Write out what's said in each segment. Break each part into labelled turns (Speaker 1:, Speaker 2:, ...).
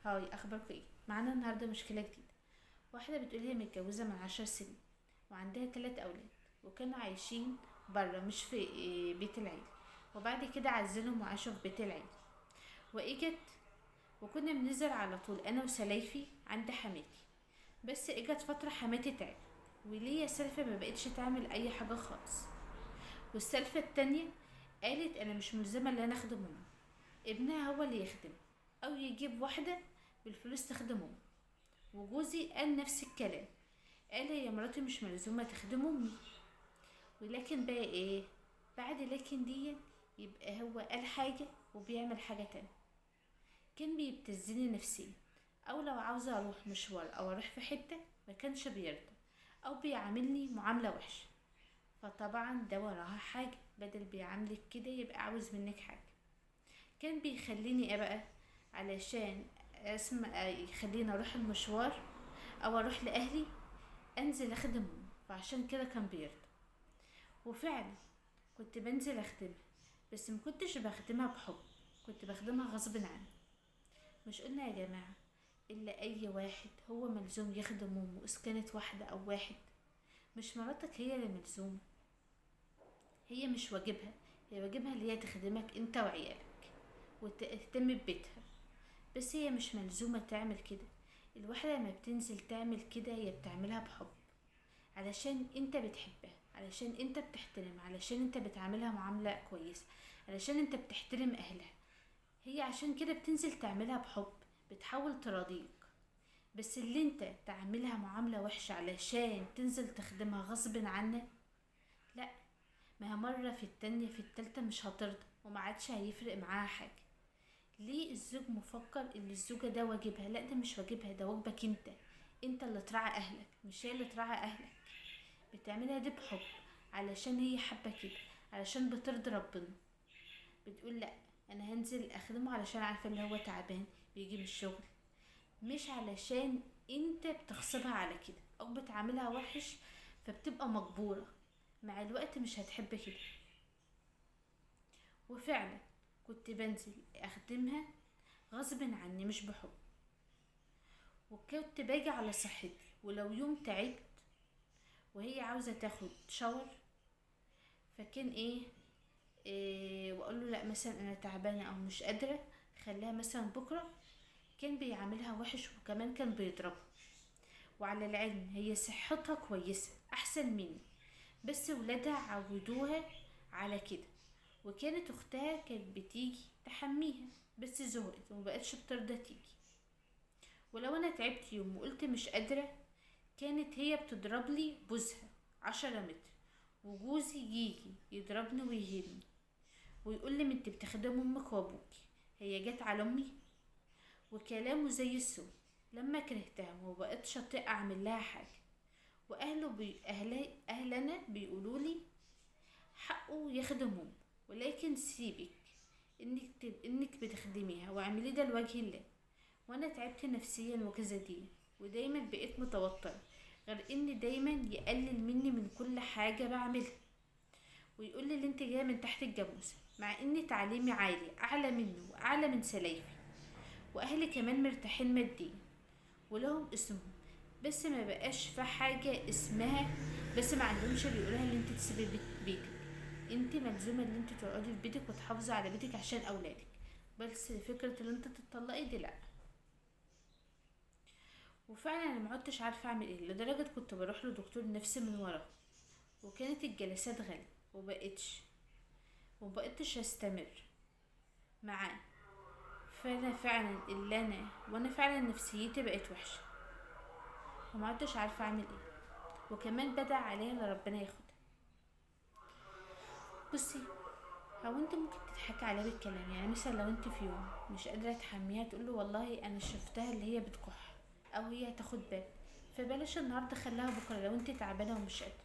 Speaker 1: هاي اخباركم ايه؟ معانا النهارده مشكله جديده. واحده بتقول هي متجوزه من 10 سنين وعندها 3 اولاد، وكانوا عايشين بره مش في بيت العيله، وبعد كده عزلهم وعاشوا في بيت العيله. واجت وكنا بننزل على طول انا وسلايفي عند حماتي. بس اجت فتره حماتي تعب، وليا سلفة ما بقتش تعمل اي حاجه خالص. والسلفة التانية قالت انا مش ملزمه ان انا اخدم امي، ابنها هو اللي يخدم، او يجيب واحده بالفلوس تخدم امه. وجوزي قال نفس الكلام، قال هي مراتي مش ملزومة تخدم امي. ولكن بقى ايه؟ بعد لكن دي يبقى هو قال حاجة وبيعمل حاجة تانية. كان بيبتزني نفسيا، او لو عاوزة اروح مشوار او اروح في حتة ما كانش بيرضى، او بيعاملني معاملة وحشة. فطبعا ده وراها حاجة، بدل بيعاملك كده يبقى عاوز منك حاجة. كان بيخليني ايه بقى؟ علشان اسمع يخليني اروح المشوار او اروح لاهلي، انزل اخدمهم، فعشان كده كان بيرضى. وفعلا كنت بنزل اخدمها، بس مكنتش بخدمها بحب، كنت بخدمها غصب عني. مش قلنا يا جماعة الا اي واحد هو ملزوم يخدم امه، اذا كانت واحدة او واحد؟ مش مراتك هي اللي ملزومة، هي مش واجبها، هي واجبها اللي هي تخدمك انت وعيالك وتهتم ببيتها. بس هي مش ملزومة تعمل كده. الواحدة لما بتنزل تعمل كده هي بتعملها بحب، علشان انت بتحبها، علشان انت بتحترمها، علشان انت بتعاملها معاملة كويسة، علشان انت بتحترم اهلها. هي عشان كده بتنزل تعملها بحب، بتحاول تراضيك. بس اللي انت تعملها معاملة وحشة علشان تنزل تخدمها غصب عنك، لا. ما هي مرة في التانية في التالتة مش هترضى، وما عادش هيفرق معاها حاجة. ليه الزوج مفكر ان الزوجة ده واجبها؟ لا، ده مش واجبها، ده واجبك انت. انت اللي تراعي اهلك، مش هي اللي تراعي اهلك. بتعملها دي بحب، علشان هي حابة كده، علشان بترضي ربنا. بتقول لا، انا هنزل اخدمه علشان عارفة ان هو تعبان بيجي من الشغل، مش علشان انت بتغصبها على كده او بتعاملها وحش فبتبقى مجبورة. مع الوقت مش هتحب كده. وفعلا كنت بنزل اخدمها غصب عني مش بحب، وكنت باجي على صحتي. ولو يوم تعبت وهي عاوزة تاخد شاور، فكان واقول له لا مثلا انا تعبانه او مش قادره، خليها مثلا بكره. كان بيعاملها وحش، وكمان كان بيضربها. وعلى العلم هي صحتها كويسه احسن مني، بس ولادها عودوها على كده. وكانت اختها كانت بتيجي تحميها، بس زهقت ومبقتش بترضى تيجي. ولو انا تعبت يوم وقلت مش قادره، كانت هي بتضرب لي بوزها 10 متر، وجوزي يجي يضربني ويهيني ويقول لي انت بتخدم امك وابوكي، هي جت على امي. وكلامه زي السم. لما كرهتها ومبقتش اطيق اعمل لها حاجه، واهله اهلنا بيقولوا لي حقه يخدم امه، ولكن سيبك انك بتخدميها واعملي ده لوجه الله. وانا تعبت نفسيا وجسديا، ودايما بقيت متوتره، غير ان دايما يقلل مني من كل حاجه بعملها، ويقول لي اللي انت جايه من تحت الجاموسه، مع ان تعليمي عالي اعلى منه واعلى من سلايفي، واهلي كمان مرتاحين ماديا ولهم اسمهم. بس ما بقاش في حاجه اسمها، بس ما عندهمش اللي يقولها اللي انت تسيبي بيتك. انت ملزومه ان انت تقعدي في بيتك وتحافظي على بيتك عشان اولادك. بس فكره ان انت تطلقي دي لا. وفعلا انا ما عدتش عارفه اعمل ايه، لدرجه كنت بروح لدكتور نفسي من ورا، وكانت الجلسات غاليه، ومبقتش استمر معاه. فانا فعلا اللي انا وانا فعلا نفسيتي بقت وحشه، وما عدتش عارفه اعمل ايه. وكمان بدأ عليها اللي ربنا ياخدها. بصي، هو انت ممكن تضحكي عليها بالكلام، يعني مثلا لو انت في يوم مش قادره تحميها تقول له والله انا شفتها اللي هي بتكح، او هي هتاخد باب، فبلاش النهارده خليها بكره لو انت تعبانه ومش قادره.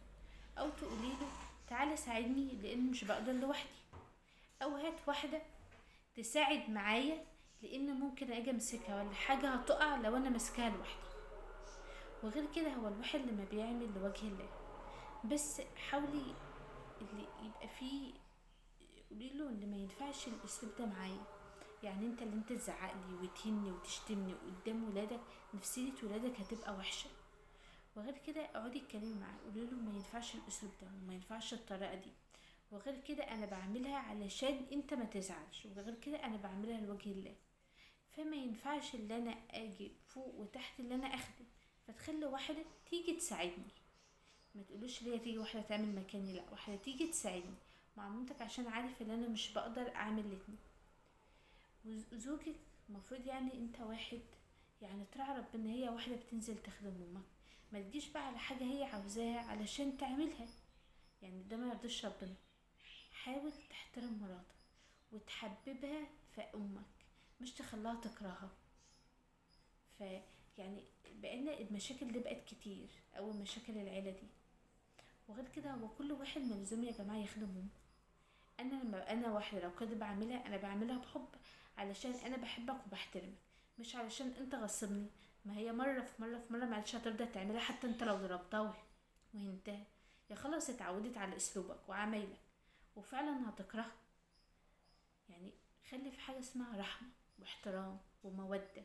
Speaker 1: او تقولي له تعالى ساعدني لان مش بقدر لوحدي، او هات واحده تساعد معايا لان ممكن اجي امسكها ولا حاجه هتقع لو انا ماسكاها لوحدي. وغير كده هو الواحد لما بيعمل لوجه الله. بس حاولي اللي يبقى فيه، قوليله اللي ما ينفعش الاسلوب ده معايا، يعني انت اللي انت تزعقلي وتهني وتشتمني قدام ولادك، نفسية ولادك هتبقى وحشة. وغير كده اقعدي اتكلمي معاه، قولي له ما ينفعش الاسلوب ده وما ينفعش الطريقه دي، وغير كده انا بعملها علشان انت ما تزعلش، وغير كده انا بعملها لوجه الله. فما ينفعش اللي انا اجي فوق وتحت اللي انا اخدم، فتخلي واحده تيجي تساعدني. ما تقولوش ليا تيجي واحده تعمل مكاني، لا، واحده تيجي تساعدني مع مامتك، عشان عارف ان انا مش بقدر اعمل الاتنين. وزوجك المفروض يعني انت واحد، يعني تراعي ربنا، هي واحده بتنزل تخدم امك، ما تجيش بقى على حاجه هي عاوزاها علشان تعملها، يعني ده ما يرضيش ربنا. حاول تحترم مراتك وتحببها في امك، مش تخليها تكرهها. ف يعني بقينا المشاكل دي بقت كتير، اول مشاكل العيله دي. وغير كده هو كل واحد ملزوم يا جماعه يخدم امه. انا لما انا واحده لو كنت بعملها، انا بعملها بحب، علشان انا بحبك وبحترمك، مش علشان انت غصبني. ما هي مره في مره في مره معلش هترضى تعملها، حتى انت لو ضربتها وانت يا خلاص اتعودت على اسلوبك وعمايلك، وفعلا هتكرهها. يعني خلي في حاجه اسمها رحمه واحترام وموده،